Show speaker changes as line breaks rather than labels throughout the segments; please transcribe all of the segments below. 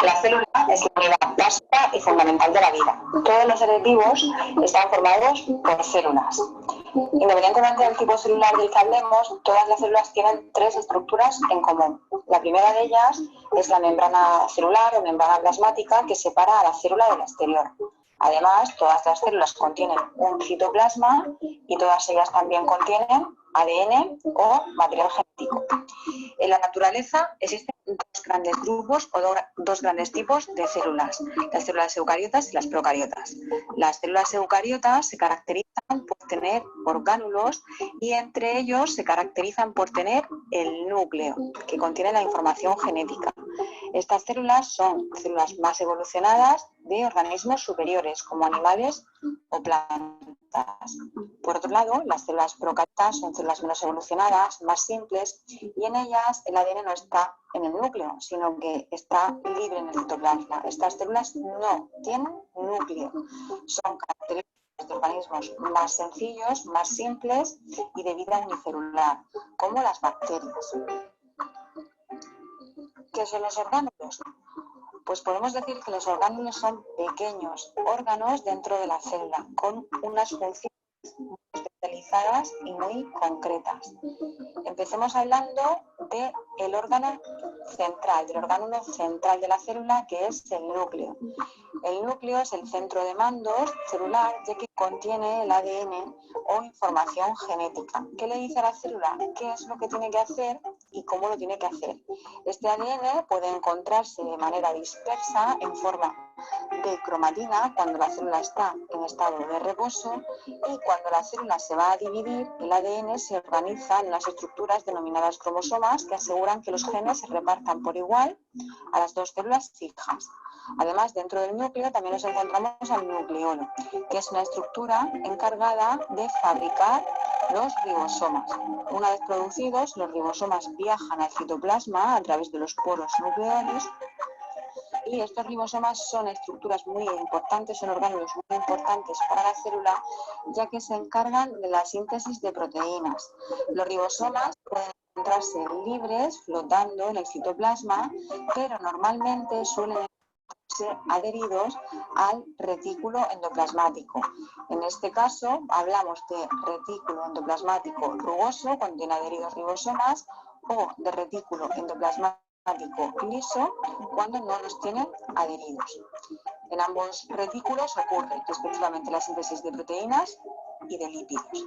La célula es la unidad básica y fundamental de la vida. Todos los seres vivos están formados por células. Independientemente del tipo celular del que hablemos, todas las células tienen tres estructuras en común. La primera de ellas es la membrana celular o membrana plasmática que separa a la célula del exterior. Además, todas las células contienen un citoplasma y todas ellas también contienen ADN o material genético. En la naturaleza existen dos grandes grupos o dos grandes tipos de células, las células eucariotas y las procariotas. Las células eucariotas se caracterizan por tener orgánulos y entre ellos se caracterizan por tener el núcleo, que contiene la información genética. Estas células son células más evolucionadas de organismos superiores, como animales o plantas. Por otro lado, las células procariotas son células menos evolucionadas, más simples, y en ellas el ADN no está en el núcleo, sino que está libre en el citoplasma. Estas células no tienen núcleo, son características de organismos más sencillos, más simples y de vida unicelular, como las bacterias. ¿Qué son los orgánulos? Pues podemos decir que los orgánulos son pequeños órganos dentro de la célula, con unas funciones muy especializadas y muy concretas. Empecemos hablando del órgano central, del orgánulo central de la célula, que es el núcleo. El núcleo es el centro de mandos celular, ya que contiene el ADN o información genética. ¿Qué le dice a la célula? ¿Qué es lo que tiene que hacer y cómo lo tiene que hacer? Este ADN puede encontrarse de manera dispersa en forma de cromatina cuando la célula está en estado de reposo, y cuando la célula se va a dividir, el ADN se organiza en unas estructuras denominadas cromosomas que aseguran que los genes se repartan por igual a las dos células hijas. Además, dentro del núcleo también nos encontramos al nucleolo, que es una estructura encargada de fabricar los ribosomas. Una vez producidos, los ribosomas viajan al citoplasma a través de los poros nucleares, y estos ribosomas son estructuras muy importantes, son orgánulos muy importantes para la célula, ya que se encargan de la síntesis de proteínas. Los ribosomas pueden encontrarse libres, flotando en el citoplasma, pero normalmente suelen ser adheridos al retículo endoplasmático. En este caso, hablamos de retículo endoplasmático rugoso, cuando tiene adheridos ribosomas, o de retículo endoplasmático liso, cuando no los tienen adheridos. En ambos retículos ocurre respectivamente la síntesis de proteínas y de lípidos.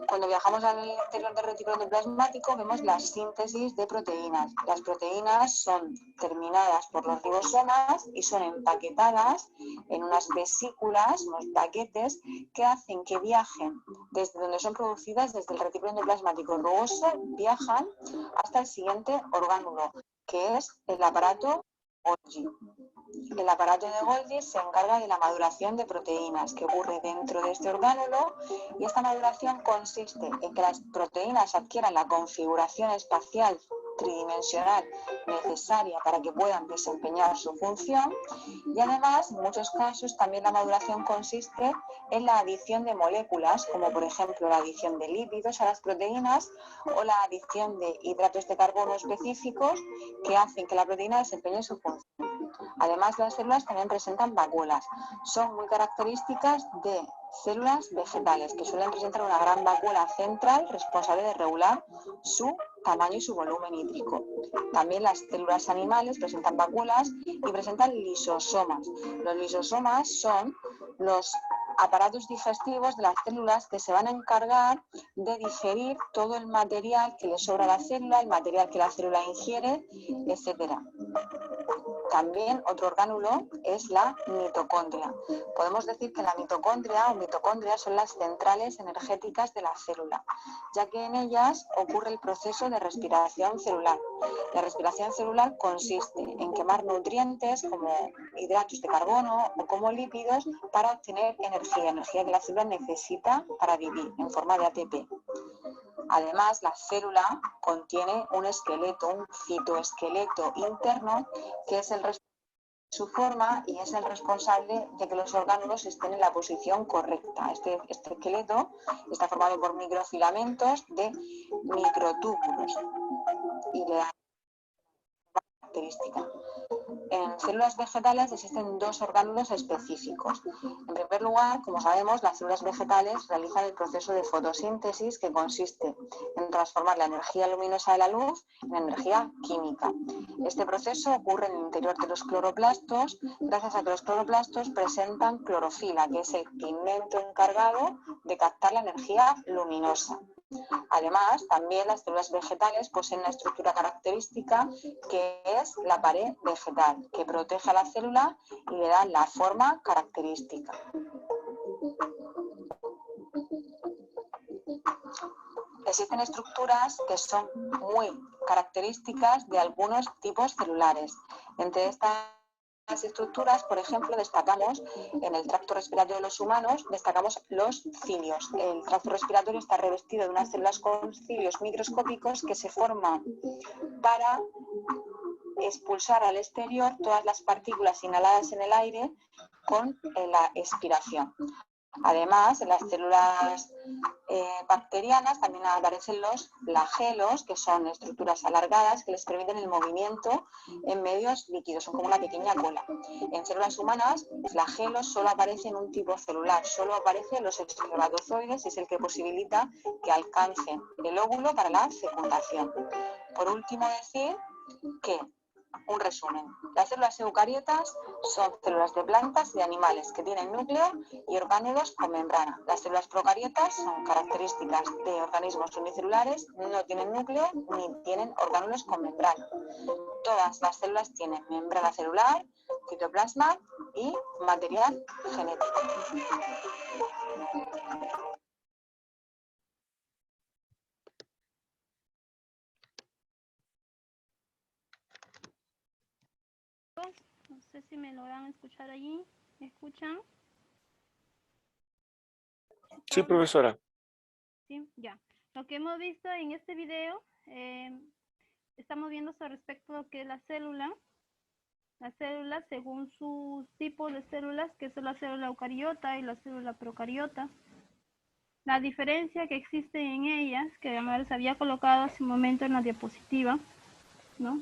Cuando viajamos al interior del retículo endoplasmático vemos la síntesis de proteínas. Las proteínas son terminadas por los ribosomas y son empaquetadas en unas vesículas, unos paquetes, que hacen que viajen desde donde son producidas, desde el retículo endoplasmático rugoso, viajan hasta el siguiente orgánulo, que es el aparato Golgi. El aparato de Golgi se encarga de la maduración de proteínas que ocurre dentro de este orgánulo, y esta maduración consiste en que las proteínas adquieran la configuración espacial tridimensional necesaria para que puedan desempeñar su función, y además en muchos casos también la maduración consiste en la adición de moléculas, como por ejemplo la adición de lípidos a las proteínas o la adición de hidratos de carbono específicos que hacen que la proteína desempeñe su función. Además, las células también presentan vacuolas. Son muy características de células vegetales, que suelen presentar una gran vacuola central responsable de regular su tamaño y su volumen hídrico. También las células animales presentan vacuolas y presentan lisosomas. Los lisosomas son los aparatos digestivos de las células que se van a encargar de digerir todo el material que le sobra a la célula, el material que la célula ingiere, etc. También otro orgánulo es la mitocondria. Podemos decir que la mitocondria o mitocondrias son las centrales energéticas de la célula, ya que en ellas ocurre el proceso de respiración celular. La respiración celular consiste en quemar nutrientes como hidratos de carbono o como lípidos para obtener energía que la célula necesita para vivir en forma de ATP. Además, la célula contiene un esqueleto, un citoesqueleto interno, que es el responsable de su forma y es el responsable de que los orgánulos estén en la posición correcta. Este esqueleto está formado por microfilamentos de microtúbulos y le da característica. En células vegetales existen dos orgánulos específicos. En primer lugar, como sabemos, las células vegetales realizan el proceso de fotosíntesis, que consiste en transformar la energía luminosa de la luz en energía química. Este proceso ocurre en el interior de los cloroplastos, gracias a que los cloroplastos presentan clorofila, que es el pigmento encargado de captar la energía luminosa. Además, también las células vegetales poseen una estructura característica que es la pared vegetal, que protege a la célula y le da la forma característica. Existen estructuras que son muy características de algunos tipos celulares. Entre estas estructuras, por ejemplo, destacamos en el tracto respiratorio de los humanos, destacamos los cilios. El tracto respiratorio está revestido de unas células con cilios microscópicos que se forman para expulsar al exterior todas las partículas inhaladas en el aire con la expiración. Además, en las células bacterianas también aparecen los flagelos, que son estructuras alargadas que les permiten el movimiento en medios líquidos, son como una pequeña cola. En células humanas, flagelos solo aparecen en un tipo celular, solo aparecen los espermatozoides y es el que posibilita que alcancen el óvulo para la fecundación. Por último, decir que un resumen. Las células eucariotas son células de plantas y de animales que tienen núcleo y orgánulos con membrana. Las células procariotas son características de organismos unicelulares, no tienen núcleo ni tienen orgánulos con membrana. Todas las células tienen membrana celular, citoplasma y material genético.
No sé si me logran escuchar allí. ¿Me escuchan?
Sí, profesora.
Sí, ya. Lo que hemos visto en este video, estamos viendo sobre respecto a lo que es la célula. La célula, según sus tipos de células, que es la célula eucariota y la célula procariota. La diferencia que existe en ellas, que además les había colocado hace un momento en la diapositiva, ¿no?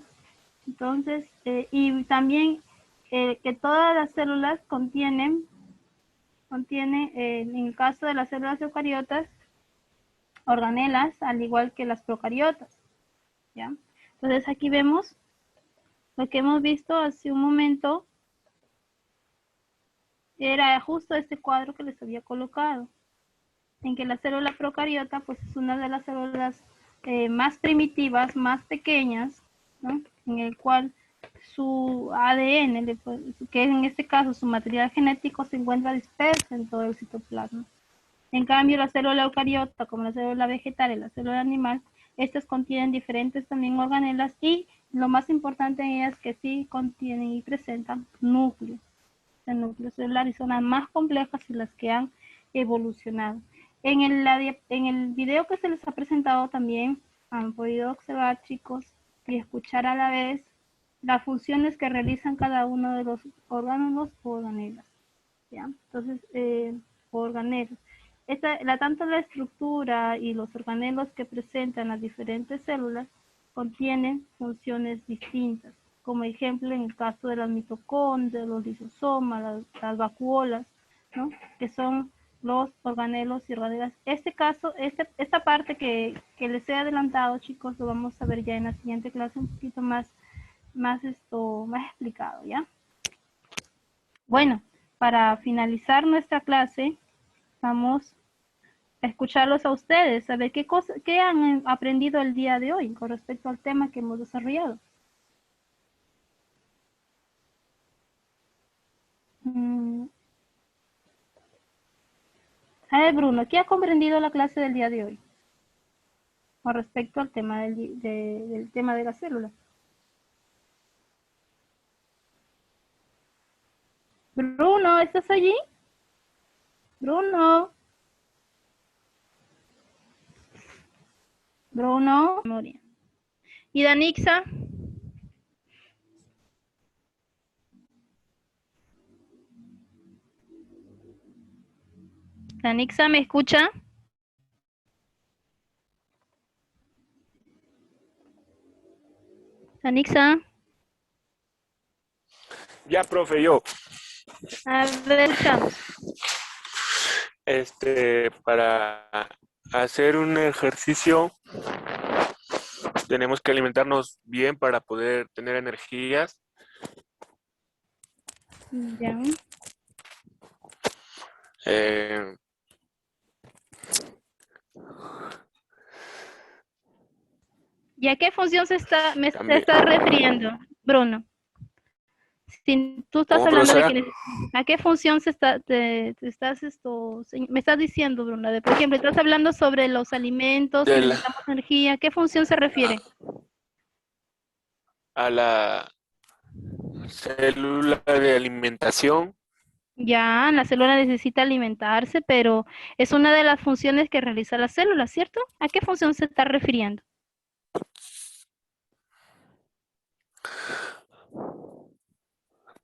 Entonces, y también que todas las células contienen, en el caso de las células eucariotas, organelas, al igual que las procariotas, ¿ya? Entonces aquí vemos lo que hemos visto hace un momento, era justo este cuadro que les había colocado, en que la célula procariota pues es una de las células más primitivas, más pequeñas, ¿no? En el cual su ADN, que en este caso su material genético, se encuentra disperso en todo el citoplasma. En cambio, la célula eucariota, como la célula vegetal y la célula animal, estas contienen diferentes también organelas y lo más importante en ellas es que sí contienen y presentan núcleos. El núcleo celular y son las más complejas y las que han evolucionado. En el video que se les ha presentado también han podido observar, chicos, y escuchar a la vez las funciones que realizan cada uno de los órganos o organelas, ¿ya? Entonces, organelos. Tanto la estructura y los organelos que presentan las diferentes células contienen funciones distintas. Como ejemplo, en el caso de las mitocondrias, los lisosomas, las vacuolas, ¿no? Que son los organelos y organelas. Esta parte que les he adelantado, chicos, lo vamos a ver ya en la siguiente clase un poquito más explicado, ¿ya? Bueno, para finalizar nuestra clase, vamos a escucharlos a ustedes, a ver qué han aprendido el día de hoy con respecto al tema que hemos desarrollado. A ver, Bruno, ¿qué ha comprendido la clase del día de hoy con respecto al tema del tema de la célula? Bruno, ¿estás allí? Bruno. Bruno. ¿Y Danixa? ¿Danixa me escucha? Danixa.
Ya, profe, yo.
A ver, Chams.
Para hacer un ejercicio tenemos que alimentarnos bien para poder tener energías.
Ya.
Eh,
¿Y a qué función te
también.
estás refiriendo, Bruno? Si tú estás
¿Cómo,
hablando de
profesora?
que a qué función me estás diciendo, Bruno. Por ejemplo, estás hablando sobre los alimentos que
De la,
necesitamos energía. ¿A qué función se refiere?
a la célula de alimentación.
Ya, la célula necesita alimentarse, pero es una de las funciones que realiza la célula, ¿cierto? ¿A qué función se está refiriendo?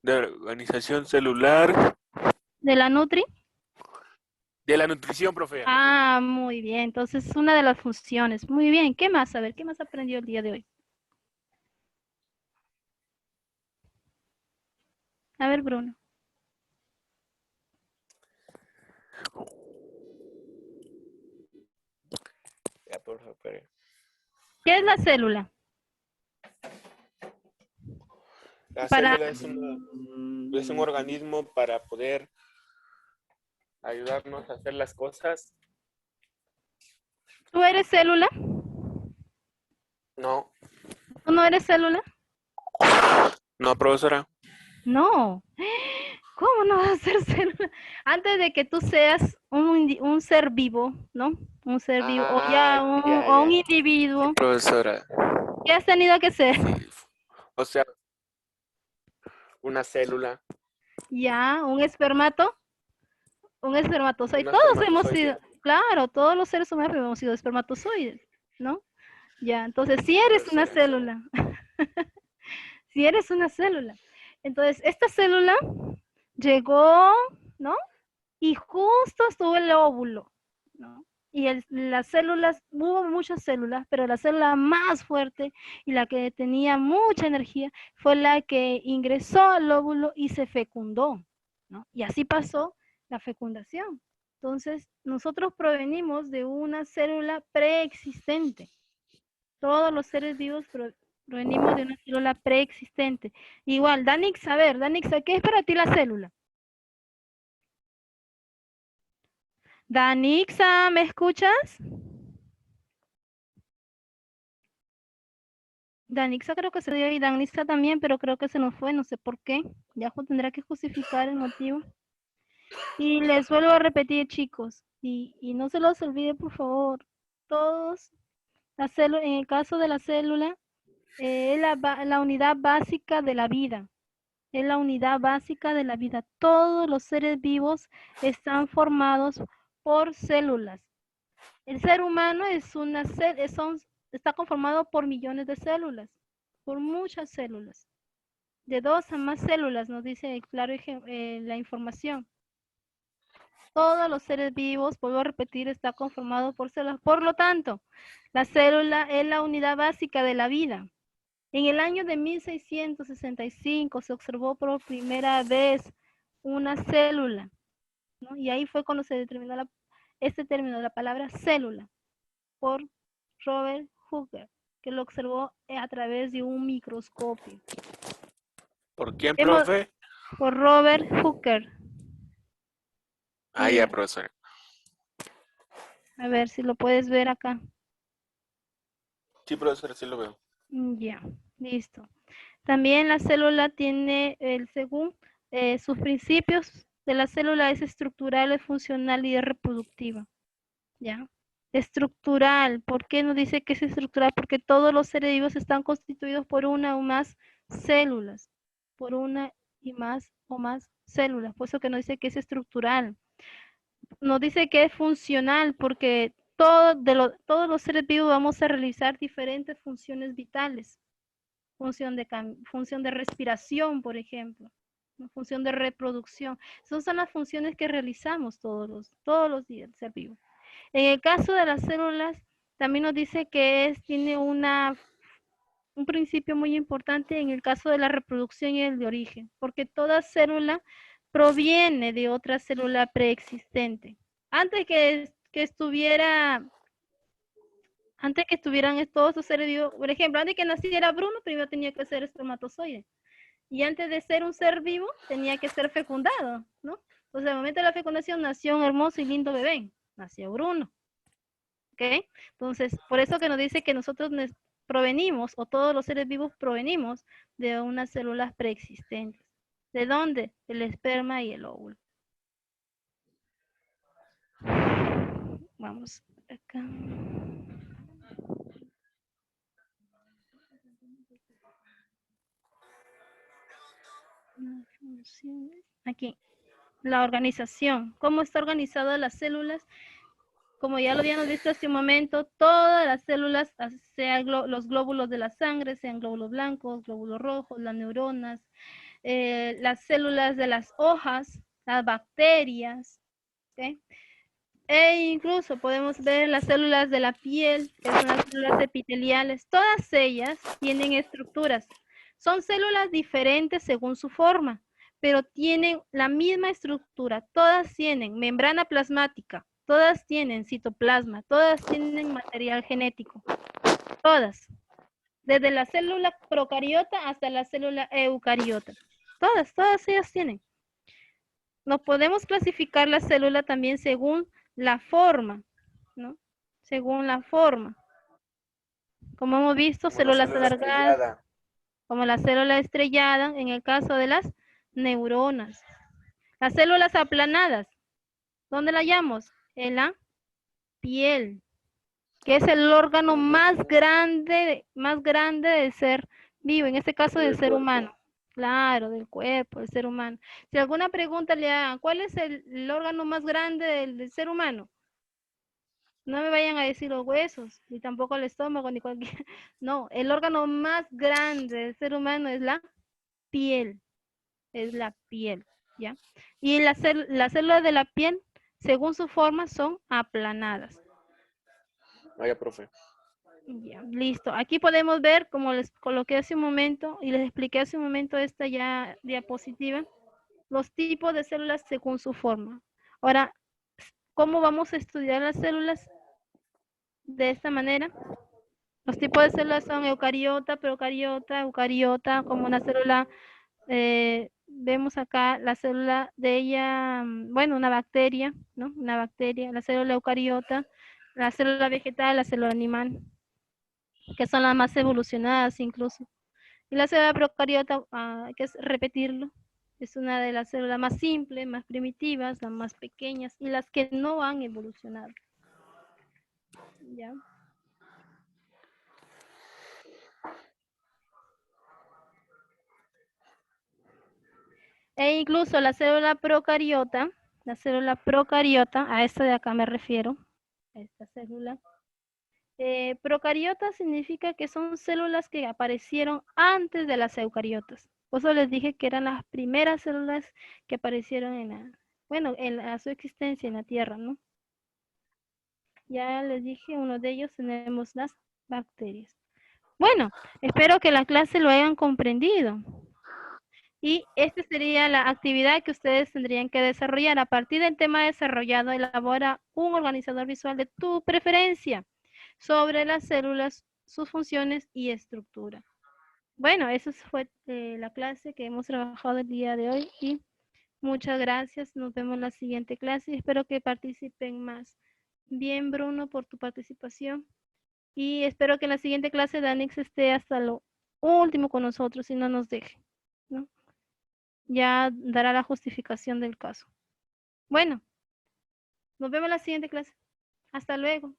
De organización celular.
¿De la Nutri?
De la nutrición, profe.
Ah, muy bien. Entonces, es una de las funciones. Muy bien. ¿Qué más? A ver, ¿qué más aprendió el día de hoy? A ver, Bruno.
Ya, profe, espere.
¿Qué es la célula?
La
Para...
célula es un organismo para poder ayudarnos a hacer las cosas.
¿Tú eres célula?
No,
¿Tú no eres célula?
no, profesora.
No. ¿Cómo no vas a ser célula? Antes de que tú seas un ser vivo, ¿no? Un ser vivo, o
Ah,
ya
ya,
o un
ya. Sí,
individuo,
profesora.
¿qué has tenido que ser?
Sí. O sea, una célula,
Ya, un espermatozoide.
una
Todos hemos sido,
espermatozoide.
claro, todos los seres humanos hemos sido espermatozoides, ¿no? Ya, entonces si
Sí,
eres una
profesora.
célula, si eres una célula. Entonces, esta célula llegó, ¿no? Y justo estuvo el óvulo, ¿no? Y las células, hubo muchas células, pero la célula más fuerte y la que tenía mucha energía fue la que ingresó al óvulo y se fecundó, ¿no? Y así pasó la fecundación. Entonces, nosotros provenimos de una célula preexistente. Todos los seres vivos provenimos de una célula preexistente. Igual, Danix, a ver, Danix, ¿qué es para ti la célula? Danixa, ¿me escuchas? Danixa creo que se dio y Danixa también, pero creo que se nos fue, no sé por qué. Ya tendrá que justificar el motivo. Y les vuelvo a repetir, chicos, y no se los olvide, por favor, todos, en el caso de la célula, es la unidad básica de la vida. Es la unidad básica de la vida. Todos los seres vivos están formados por células. El ser humano está conformado por millones de células, por muchas células, de 2 a más células, nos dice claro la información. Todos los seres vivos, vuelvo a repetir, está conformado por células. Por lo tanto, la célula es la unidad básica de la vida. En el año de 1665 se observó por primera vez una célula, ¿no? Y ahí fue cuando se determinó este término, la palabra célula, por Robert Hooker, que lo observó a través de un microscopio.
¿Por quién,
Hemos,
profe?
por Robert Hooker.
Ah, ya, profesora.
A ver si lo puedes ver acá.
Sí, profesora, sí lo veo.
Ya, listo. También la célula tiene, según sus principios de la célula, es estructural, es funcional y es reproductiva. ¿Ya? Estructural. ¿Por qué nos dice que es estructural? Porque todos los seres vivos están constituidos por una o más células. Por una y más o más células. Por eso que nos dice que es estructural. Nos dice que es funcional porque todos los seres vivos vamos a realizar diferentes funciones vitales. Función de respiración, por ejemplo. Función de reproducción. Esas son las funciones que realizamos todos los días, el ser vivo. En el caso de las células, también nos dice que tiene una un principio muy importante en el caso de la reproducción y el de origen, porque toda célula proviene de otra célula preexistente. Antes que estuvieran todos estos seres vivos, por ejemplo, antes que naciera Bruno, primero tenía que ser espermatozoide. Y antes de ser un ser vivo, tenía que ser fecundado, ¿no? Entonces, al momento de la fecundación nació un hermoso y lindo bebé, nació Bruno. ¿Ok? Entonces, por eso que nos dice que nosotros provenimos, o todos los seres vivos provenimos de unas células preexistentes. ¿De dónde? El esperma y el óvulo. Vamos acá. Aquí. La organización. ¿Cómo está organizada las células? Como ya lo habíamos visto hace un momento, todas las células, sean los glóbulos de la sangre, sean glóbulos blancos, glóbulos rojos, las neuronas, las células de las hojas, las bacterias, ¿okay? E incluso podemos ver las células de la piel, que son las células epiteliales. Todas ellas tienen estructuras. Son células diferentes según su forma, pero tienen la misma estructura. Todas tienen membrana plasmática, todas tienen citoplasma, todas tienen material genético. Todas. Desde la célula procariota hasta la célula eucariota. Todas ellas tienen. Nos podemos clasificar la célula también según la forma, ¿no? Según la forma. Como hemos visto,
Como la
células
célula
alargadas,
estrellada.
como la célula estrellada, en el caso de las neuronas. Las células aplanadas, ¿dónde la hallamos? En la piel, que es el órgano más grande del ser vivo, en este caso del ser humano. Claro, del cuerpo, del ser humano. Si alguna pregunta le hagan, ¿cuál es el órgano más grande del ser humano? No me vayan a decir los huesos, ni tampoco el estómago, ni cualquier... No, el órgano más grande del ser humano es la piel. Es la piel, ¿ya? Y las células de la piel, según su forma, son aplanadas.
Vaya, profe.
Ya, listo. Aquí podemos ver, como les coloqué hace un momento y les expliqué hace un momento esta ya diapositiva, los tipos de células según su forma. Ahora, ¿cómo vamos a estudiar las células? De esta manera. Los tipos de células son eucariota, procariota, eucariota, como una célula, vemos acá la célula de ella, bueno, una bacteria, ¿no? Una bacteria, la célula eucariota, la célula vegetal, la célula animal, que son las más evolucionadas incluso. Y la célula procariota, hay que repetirlo, es una de las células más simples, más primitivas, las más pequeñas y las que no han evolucionado. ¿Ya? E incluso la célula procariota, a esta de acá me refiero, a esta célula. Procariota significa que son células que aparecieron antes de las eucariotas. Por eso les dije que eran las primeras células que aparecieron en su existencia en la Tierra, ¿no? Ya les dije, uno de ellos tenemos las bacterias. Bueno, espero que la clase lo hayan comprendido. Y esta sería la actividad que ustedes tendrían que desarrollar. A partir del tema desarrollado, elabora un organizador visual de tu preferencia sobre las células, sus funciones y estructura. Bueno, eso fue la clase que hemos trabajado el día de hoy y muchas gracias. Nos vemos en la siguiente clase y espero que participen más. Bien, Bruno, por tu participación. Y espero que en la siguiente clase Danix esté hasta lo último con nosotros y no nos deje, ¿no? Ya dará la justificación del caso. Bueno, nos vemos en la siguiente clase. Hasta luego.